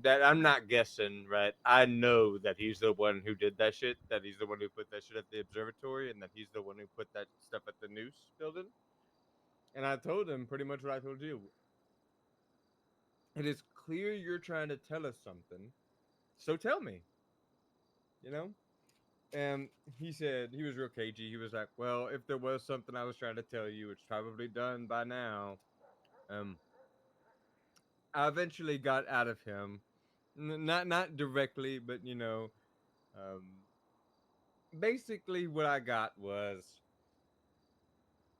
that I'm not guessing, right? I know that he's the one who did that shit, that he's the one who put that shit at the observatory, and that he's the one who put that stuff at the news building. And I told him pretty much what I told you. It is clear you're trying to tell us something, so tell me. And he said, he was real cagey. He was like, well, if there was something I was trying to tell you, it's probably done by now. I eventually got out of him, not directly, but basically what I got was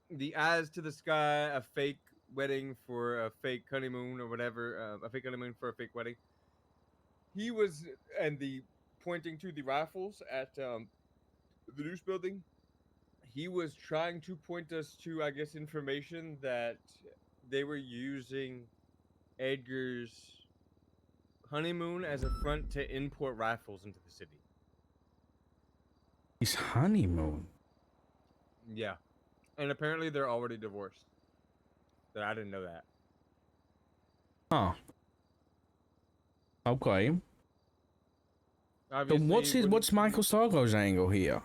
the eyes to the sky, a fake wedding for a fake honeymoon or whatever, a fake honeymoon for a fake wedding. He was, and the pointing to the rifles at the news building, he was trying to point us to, I guess, information that they were using Edgar's honeymoon as a front to import rifles into the city. His honeymoon? Yeah. And apparently they're already divorced. But I didn't know that. Huh. Okay. Obviously, So what's Michael Stargo's angle here?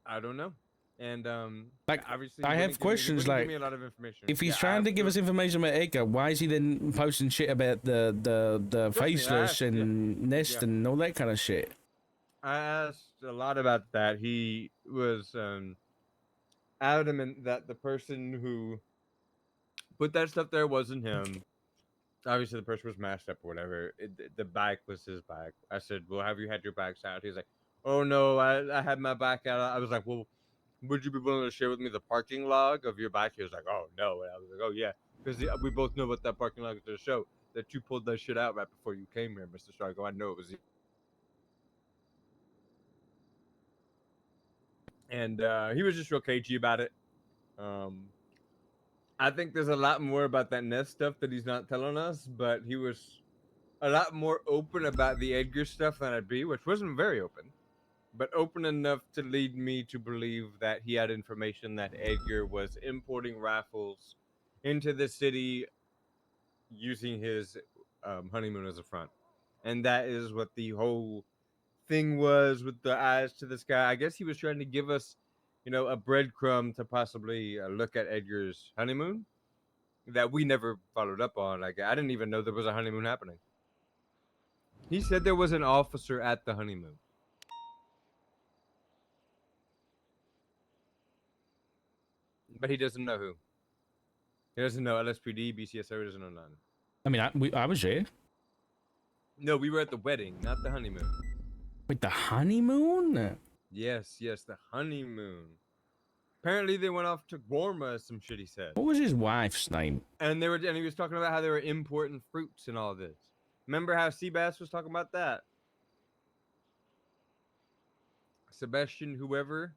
I don't know. And like, obviously I have questions like, give me a lot of information. If he's trying to give us information about Edgar, why is he then posting shit about the faceless and Nest and all that kind of shit? I asked a lot about that. He was adamant that the person who put that stuff there wasn't him. Obviously, the person was mashed up or whatever. The bike was his bike. I said, well, have you had your bikes out? He's like, oh, no, I had my bike out. I was like, well, would you be willing to share with me the parking log of your bike? He was like, oh, no. And I was like, oh, yeah. Because we both know what that parking log is to show. That you pulled that shit out right before you came here, Mr. Stargo. I know it was you. And he was just real cagey about it. I think there's a lot more about that Nest stuff that he's not telling us, but he was a lot more open about the Edgar stuff than I'd be, which wasn't very open, but open enough to lead me to believe that he had information that Edgar was importing rifles into the city using his honeymoon as a front. And that is what the whole thing was with the eyes to the sky. I guess he was trying to give us, a breadcrumb to possibly look at Edgar's honeymoon that we never followed up on. Like, I didn't even know there was a honeymoon happening. He said there was an officer at the honeymoon. But he doesn't know who. He doesn't know LSPD, BCSO, he doesn't know none. I mean, I was there. No, we were at the wedding, not the honeymoon. Wait, the honeymoon? Yes, the honeymoon. Apparently they went off to Gorma, some shit he said. What was his wife's name? And he was talking about how they were importing fruits and all this. Remember how Seabass was talking about that? Sebastian, whoever.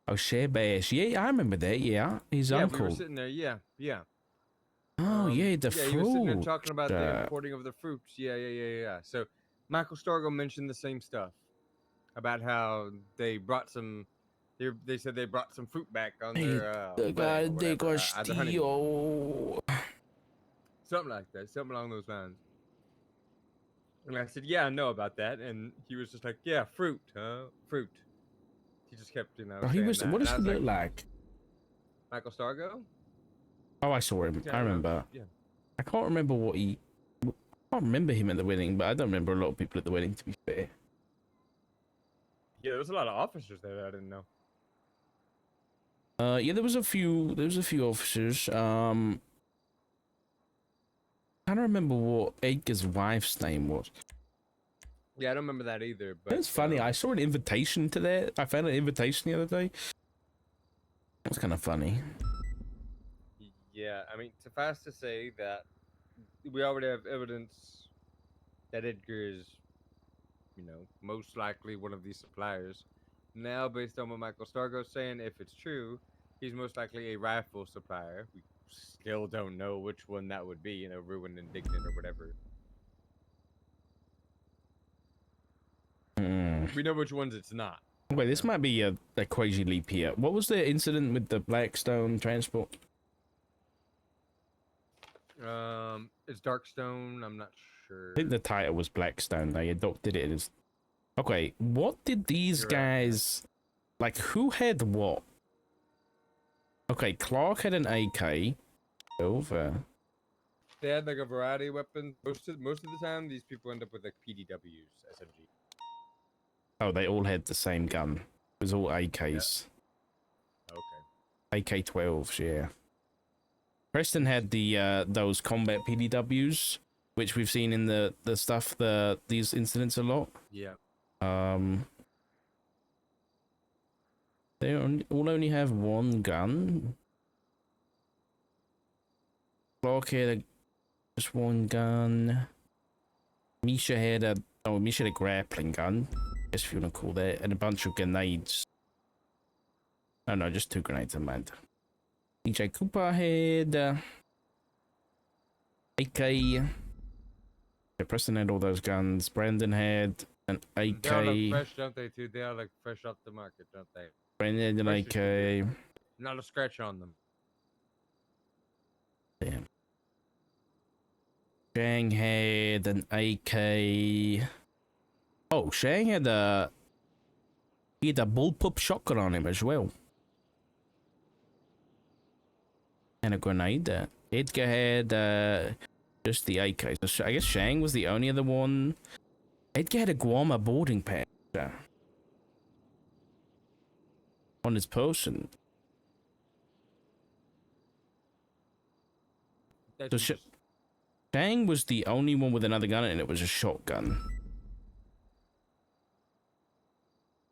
Oh, Share Bash. Yeah, I remember that. Yeah, his Yeah, uncle. we were sitting there. Yeah, yeah. Oh, yeah, the yeah, fruit. he was sitting there talking about the importing of the fruits. Yeah. So Michael Stargo mentioned the same stuff about how they brought some. They said they brought some fruit back on their The guy they got their honeymoon. steal. Something like that, something along those lines. And I said, "Yeah, I know about that." And he was just like, "Yeah, fruit, huh? Fruit." He just kept, Oh, he saying was. that. What And does I he was look like? Michael Stargo? Oh, I saw him. Yeah, I remember. Yeah. I can't remember what he. I can't remember him at the wedding, but I don't remember a lot of people at the wedding. To be fair. Yeah, there was a lot of officers there that I didn't know. Yeah, there was a few. There was a few officers. I don't remember what Edgar's wife's name was. Yeah, I don't remember that either. But It's funny. I saw an invitation to that. I found an invitation the other day. It was kind of funny. Yeah, I mean, suffice to say that we already have evidence that Edgar is, most likely one of these suppliers. Now, based on what Michael Stargo's saying, if it's true, he's most likely a rifle supplier. We still don't know which one that would be, Ruin, Indignant, or whatever. We know which ones it's not. Wait, this might be a crazy leap here. What was the incident with the Blackstone transport? It's Darkstone. I'm not sure. I think the title was Blackstone. They adopted it as. Okay, what did these guys like? Who had what? Okay, Clark had an AK. Over. They had like a variety of weapons. Most of the time, these people end up with like PDWs, SMG. Oh, they all had the same gun. It was all AKs. Yeah. Okay. AK-12s, yeah. Preston had the those combat PDWs, which we've seen in the stuff, these incidents a lot. Yeah. They all only have one gun. Clark had just one gun. Misha had a grappling gun, I guess if you want to call that, and a bunch of grenades. Oh no, just 2 grenades, I mind. DJ Cooper had AK. Yeah, Preston had all those guns. Brandon had an AK. They all look fresh, don't they, too? They all look fresh off the market, don't they? Brandon had an AK. Not a scratch on them. Damn. Shang had an AK. Oh, Shang had a bullpup shotgun on him as well. And a grenade. Edgar had just the AK. So I guess Shang was the only other one. Edgar had a Guama boarding pass on his person. So Shang was the only one with another gun, and it was a shotgun.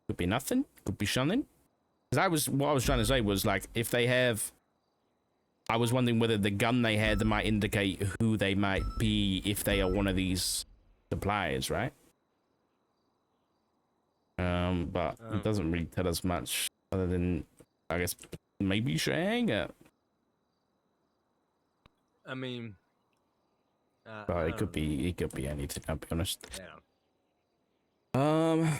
Could be nothing. Could be something. Because what I was trying to say was, like, if they have, I was wondering whether the gun they had might indicate who they might be if they are one of these suppliers, right? But it doesn't really tell us much other than, I guess, maybe Shang. I mean, it could be anything. I'll be honest. Yeah.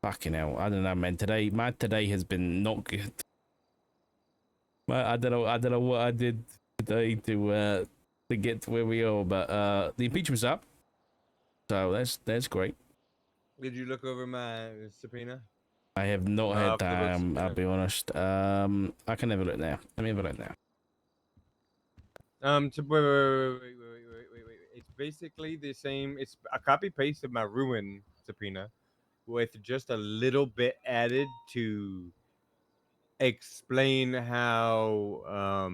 Fucking hell, I don't know, man. My today has been not good. I don't know what I did today to get to where we are, but the impeachment's up, so that's great. Did you look over my subpoena? I have not had time. I'll be honest. I can have a look now. Let me have a look now. Wait. It's basically the same. It's a copy paste of my Ruin subpoena, with just a little bit added to explain how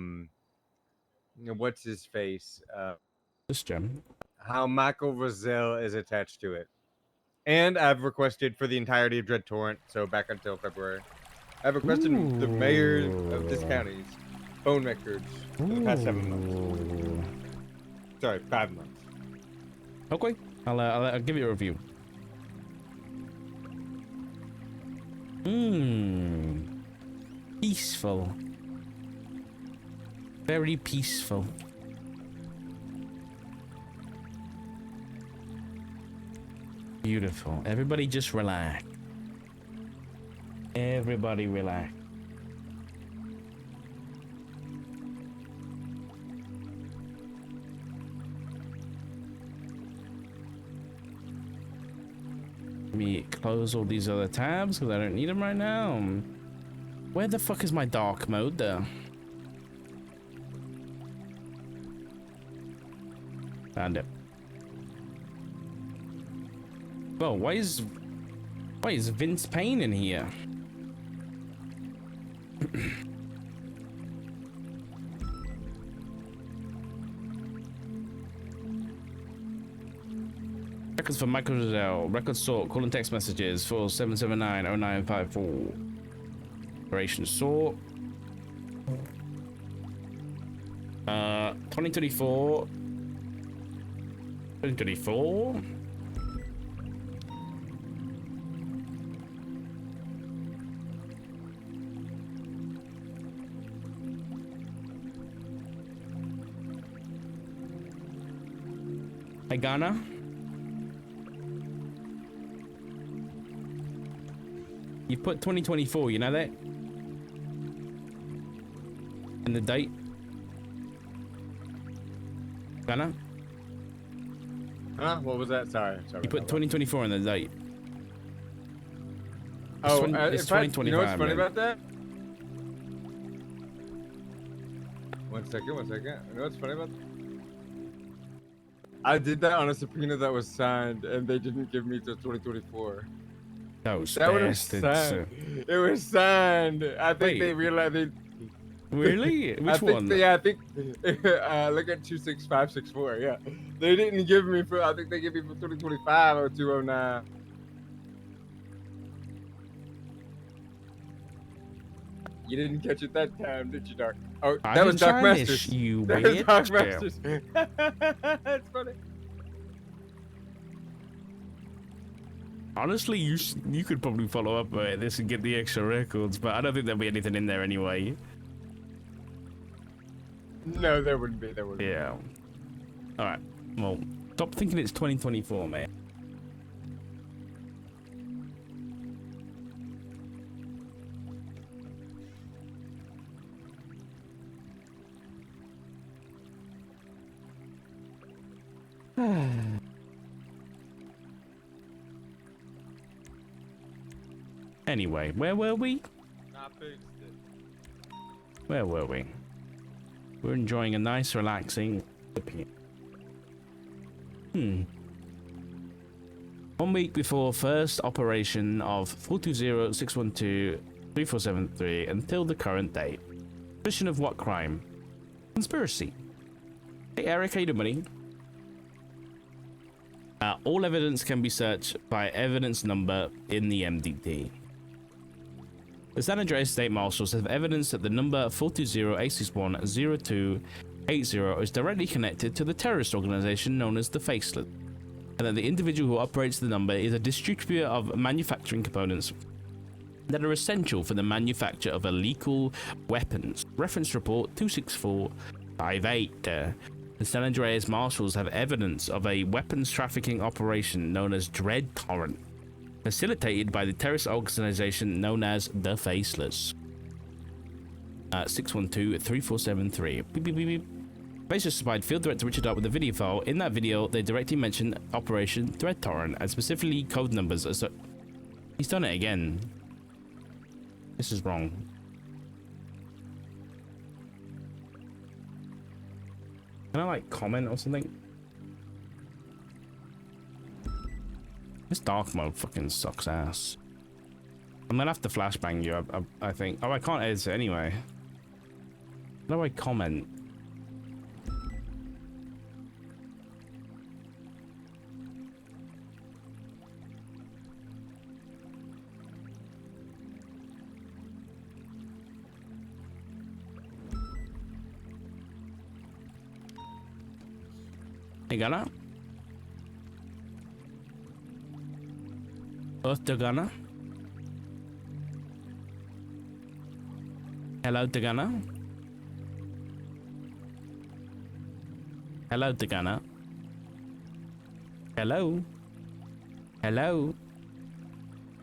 what's his face this gem, how Michael Roselle is attached to it. And I've requested for the entirety of Dread Torrent, so back until February. I've requested the mayor of this county's phone records for the past 7 months. Sorry, 5 months. Okay, I'll give you a review. Peaceful. Very peaceful. Beautiful. Everybody just relax. Everybody relax. Let me close all these other tabs because I don't need them right now. Where the fuck is my dark mode there? Found it. Well, why is Vince Payne in here? Records for Michael Giselle. Record sort. Call and text messages for 7790954. Operation sort. 2024. 2024. Hey, Ghana. You put 2024, you know that? And the date? Ghana? Huh? What was that? Sorry. You put 2024 in the date. Oh, it's 2025. You know what's funny man. about that? One second. You know what's funny about that? I did that on a subpoena that was signed, and they didn't give me till 2024. That was signed. It was signed. I think they realized they. Really? Which one? I think. Look at 26564. Yeah, they didn't give me for. I think they gave me for 2025 or 209. You didn't catch it that time, did you, Dark? Oh, that was Dark Masters. You that weird. was Dark Masters. That's funny. Honestly, you could probably follow up this and get the extra records, but I don't think there'll be anything in there anyway. No, there wouldn't be. There wouldn't. Yeah. All right. Well, stop thinking it's 2024, man. Anyway, where were we? Where were we? We're enjoying a nice, relaxing. 1 week before first operation of 420-612-3473 until the current date. Suspicion of what crime? Conspiracy. Hey, Eric, how you doing, buddy? All evidence can be searched by evidence number in the MDT. The San Andreas State Marshals have evidence that the number 420-861-0280 is directly connected to the terrorist organization known as the Faceless, and that the individual who operates the number is a distributor of manufacturing components that are essential for the manufacture of illegal weapons. Reference report 26458. The San Andreas Marshals have evidence of a weapons trafficking operation known as Dread Torrent, facilitated by the terrorist organization known as the Faceless. 612-3473. Beep, beep, beep, beep. Faceless supplied Field Director Richard Dart with a video file. In that video, they directly mentioned Operation Dread Torrent and specifically code numbers. So he's done it again. This is wrong. Can I like comment or something? This dark mode fucking sucks ass. I'm gonna have to flashbang you, I think. Oh, I can't edit it anyway. How do I comment? Hey, Ghana? Earth to Ghana? Hello, Tagana. Hello, Tagana. Hello. Hello.